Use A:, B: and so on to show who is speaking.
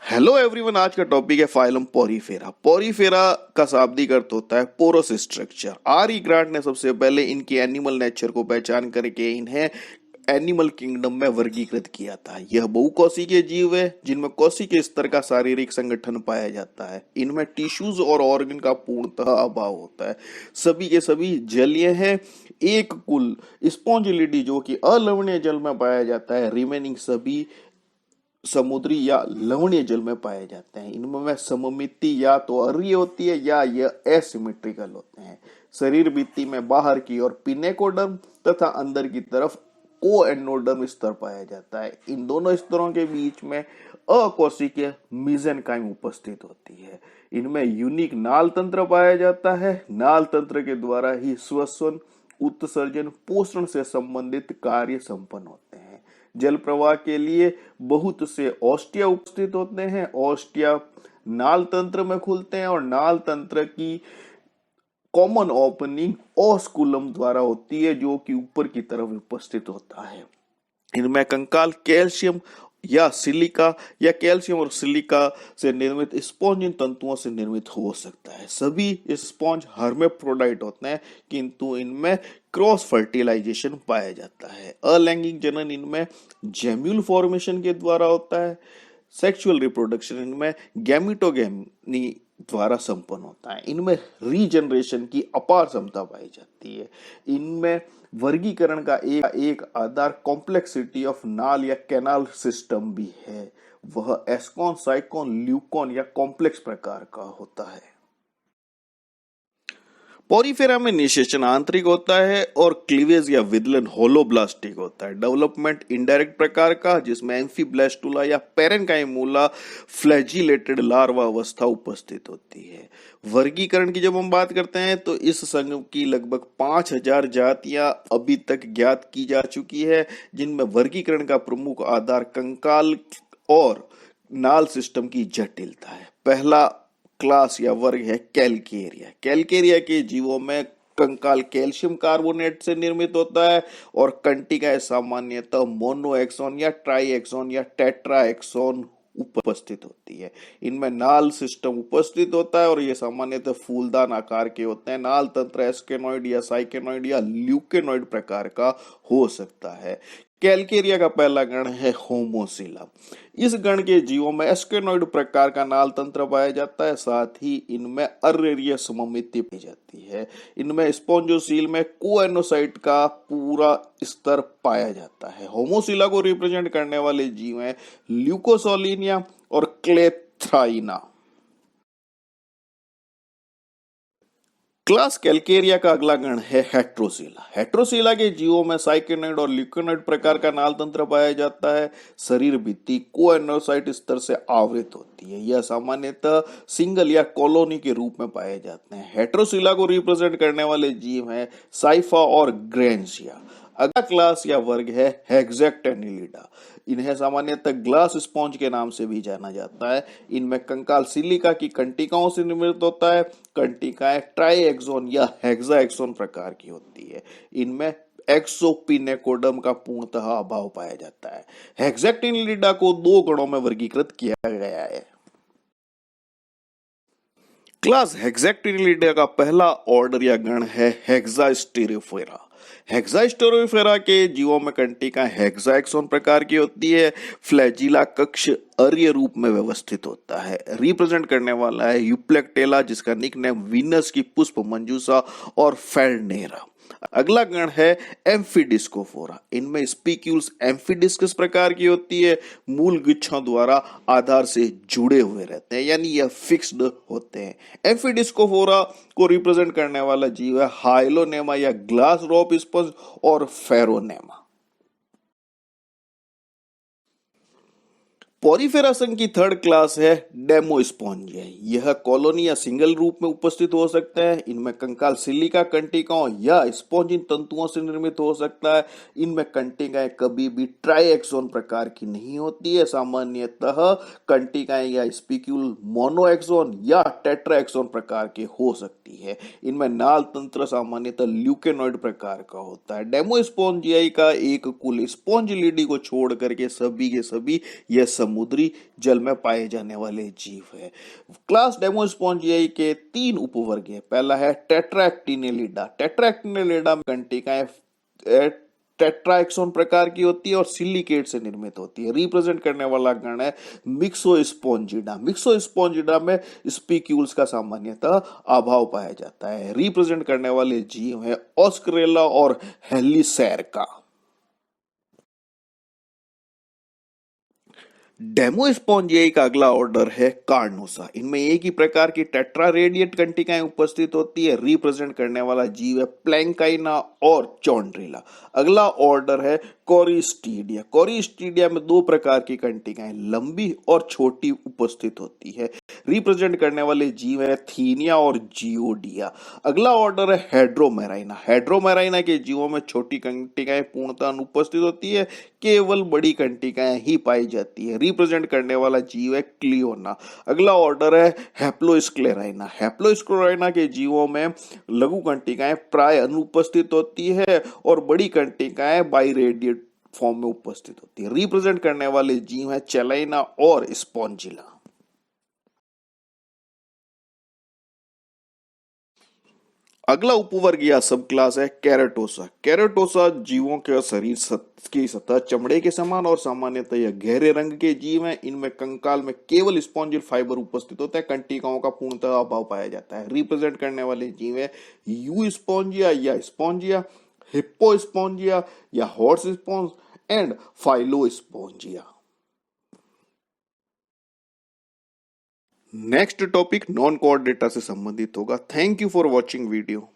A: Hello everyone. आज का topic है फाइलम पोरीफेरा। पोरीफेरा का शाब्दिक अर्थ होता है porous structure. R E Grant ने सबसे पहले इनकी एनिमल नेचर को पहचान करके इन्हें एनिमल किंगडम में वर्गीकृत किया था। यह बहुकोशिकीय जीव है जिनमें कोशिकीय स्तर का शारीरिक संगठन पाया जाता है। इनमें टिश्यूज और ऑर्गन का पूर्णतः अभाव होता है। सभी के सभी जलीय हैं। एक कुल स्पॉन्जिलिटी जो कि अलवणीय जल में पाया जाता है। रिमेनिंग सभी समुद्री या लवणीय जल में पाए जाते हैं। इनमें सममिति या तो अरीय होती है या यह एसिमेट्रिकल होते हैं। शरीर भित्ति में बाहर की ओर पिनेकोडर्म तथा अंदर की तरफ कोएनोडर्म स्तर पाया जाता है। इन दोनों स्तरों के बीच में अकोशिकीय मेसेनकाइम उपस्थित होती है। इनमें यूनिक नाल तंत्र पाया जाता है। नाल तंत्र के द्वारा ही श्वसन, उत्सर्जन, पोषण से संबंधित कार्य संपन्न होते हैं। जल प्रवाह के लिए बहुत से ऑस्टिया उपस्थित होते हैं। ऑस्टिया नाल तंत्र में खुलते हैं और नाल तंत्र की कॉमन ओपनिंग ओस्कुलम द्वारा होती है जो कि ऊपर की तरफ उपस्थित होता है। इनमें कंकाल कैल्शियम या सिलिका या कैल्शियम और सिलिका से निर्मित स्पॉन्ज इन तंतुओं से निर्मित हो सकता है। सभी स्पॉन्ज हर्मेफ्रोडाइट होते हैं किंतु इनमें क्रॉस फर्टिलाइजेशन पाया जाता है। अलैंगिक जनन इनमें जेम्यूल फॉर्मेशन के द्वारा होता है। सेक्सुअल रिप्रोडक्शन इनमें गैमेटोगेमी द्वारा संपन्न होता है। इनमें रीजनरेशन की अपार क्षमता पाई जाती है। इनमें वर्गीकरण का एक आधार कॉम्प्लेक्सिटी ऑफ नाल या कैनाल सिस्टम भी है। वह एस्कॉन, साइकोन, ल्यूकॉन या कॉम्प्लेक्स प्रकार का होता है। पोरीफेरा में निषेचन आंतरिक होता है और क्लीवेज या विदलन होलोब्लास्टिक होता है। डेवलपमेंट इनडायरेक्ट प्रकार का जिसमें एम्फीब्लास्टुला या पेरेन्काइमूला फ्लैजिलेटेड लार्वा अवस्था उपस्थित होती है। वर्गीकरण की जब हम बात करते हैं तो इस संघ की लगभग 5000 जातियां अभी तक ज्ञात की जा चुकी है, जिनमें वर्गीकरण का प्रमुख आधार कंकाल और नाल सिस्टम की जटिलता है। पहला क्लास या वर्ग है कैलकेरिया। कैलकेरिया के जीवों में कंकाल कैल्शियम कार्बोनेट से निर्मित होता है और कंटिकाएं सामान्यतः मोनोएक्सोन या ट्राईएक्सोन या टेट्राएक्सोन उपस्थित होती है। इनमें नाल सिस्टम उपस्थित होता है और ये सामान्यतः फूलदान आकार के होते हैं। नाल तंत्र एस्केनॉइड या साइकेनॉइड या ल्यूकेनॉइड प्रकार का हो सकता है। कैलकेरिया का पहला गण है होमोसिला। इस गण के जीवों में एस्केनॉइड प्रकार का नाल तंत्र पाया जाता है। साथ ही इनमें अर्रेरिया सममिति पाई जाती है। इनमें स्पॉन्जोसील में कोएनोसाइट का पूरा स्तर पाया जाता है। होमोसिला को रिप्रेजेंट करने वाले जीव हैं ल्यूकोसोलिनिया और क्लेथ्राइना। क्लास कैलकेरिया का अगला गण है हेट्रोसीला। हेट्रोसीला के जीवों में साइकेनॉइड और ल्यूकेनॉइड प्रकार का नाल तंत्र पाया जाता है। शरीर भित्ति कोएनोसाइट स्तर से आवृत होती है। यह सामान्यतः सिंगल या कॉलोनी के रूप में पाए जाते हैं। हेट्रोसीला को रिप्रेजेंट करने वाले जीव हैं साइफा और ग्रेंसिया। अगला क्लास या वर्ग है हेक्सेक्टेनिलिडा। इन्हें सामान्यतः ग्लास स्पॉन्ज के नाम से भी जाना जाता है। इनमें कंकाल सिलिका की कंटिकाओं से निर्मित होता है। कंटिकाएं ट्राईएक्सोन या हेक्साएक्सोन प्रकार की होती है। इनमें एक्सोपिनेकोडम का पूर्णतः अभाव पाया जाता है। हेक्सेक्टेनिलिडा को दो गणों में वर्गीकृत किया गया है। क्लास हेक्सेक्टेनिलिडा का पहला ऑर्डर या गण है हेक्सास्टेरोफेरा। हेक्सास्टेरोफेरा के जीवों में कंटिका हेक्साएक्सोन प्रकार की होती है। फ्लैजिला कक्ष अरीय रूप में व्यवस्थित होता है। रिप्रेजेंट करने वाला है यूप्लेक्टेला जिसका निकनेम वीनस की पुष्प मंजूषा और फेरनेरा। अगला गण है एम्फीडिस्कोफोरा। इनमें स्पिक्यूल्स एम्फीडिस्कस प्रकार की होती है। मूल गुच्छों द्वारा आधार से जुड़े हुए रहते हैं यानी यह फिक्स्ड होते हैं। एम्फीडिस्कोफोरा को रिप्रेजेंट करने वाला जीव है हाइलोनेमा या ग्लास रोप स्पंज और फेरोनेमा। पोरीफेरा संघ की थर्ड क्लास है डेमोस्पोंजिया। यह कॉलोनी या सिंगल रूप में उपस्थित हो सकता है। इनमें कंकाल सिलिका कंटिकाओं या स्पॉन्जिन तंतुओं से निर्मित हो सकता है। इनमें कंटिकाएं कभी भी ट्राईएक्सोन प्रकार की नहीं होती है। सामान्यतः कंटिकाएं या स्पिक्यूल मोनोएक्सोन या टेट्राएक्सोन प्रकार के हो सकती है। इनमें नाल तंत्र सामान्यतः ल्यूकेनॉइड प्रकार का होता है। डेमोस्पोंजिया का एक कुल स्पॉन्जिलिडी को छोड़ करके सभी के सभी यह समुद्री जल में पाए जाने वाले जीव है। क्लास डेमोस्पोंजियाई के 3 उपवर्ग है। पहला है टेट्राएक्टिनेलिडा। टेट्राएक्टिनेलिडा में कंटिकाएं टेट्राएक्सोन प्रकार की होती है और सिलिकेट से निर्मित होती है। रिप्रेजेंट करने वाला गण है मिक्सोस्पोंजिडा। मिक्सोस्पोंजिडा में स्पीक्यूल्स का सामान्यतः अभाव पाया जाता है। रिप्रेजेंट करने वाले जीव है ऑस्करेला और हेलिसेरका। डेमोस्पोंजियाई का अगला ऑर्डर है कार्नोसा। इनमें एक ही प्रकार की टेट्रारेडिएट कंटिकाएं उपस्थित होती है। रिप्रेजेंट करने वाला जीव है प्लैंकाइना और चौंड्रिला। अगला ऑर्डर है कोरिस्टीडिया। कोरिस्टीडिया में 2 प्रकार की कंटिकाएं लंबी और छोटी उपस्थित होती है। रिप्रेजेंट करने वाले जीव है थीनिया और जियोडिया। अगला ऑर्डर है हेड्रोमेराइना। हेड्रोमेराइना के जीवों में छोटी कंटिकाएं पूर्णतः अनुपस्थित होती है, केवल बड़ी कंटिकाएं ही पाई जाती है। रिप्रेजेंट करने वाला जीव है क्लियोना। अगला ऑर्डर है हेप्लोस्क्लेराइना। हेप्लोस्क्लेराइना के जीवों में लघु कंटिकाएं प्राय अनुपस्थित होती है और बड़ी कंटिकाएं बाइरेडिएट फॉर्म में उपस्थित होती है। रिप्रेजेंट करने वाले जीव है चेलाइना और स्पॉन्जिला। अगला उपवर्ग या सब क्लास है केराटोसा। केराटोसा जीवों के शरीर की सतह चमड़े के समान और सामान्यतः यह गहरे रंग के जीव हैं। इनमें कंकाल में केवल स्पॉन्जिल फाइबर उपस्थित होता है, कंटिकाओं का पूर्णतः अभाव पाया जाता है। रिप्रेजेंट करने वाले जीव है यू स्पॉन्जिया या स्पॉन्जिया, हिप्पोस्पॉन्जिया या horse sponge and phyllospongia. Next topic non chordata से संबंधित होगा। Thank you for watching video.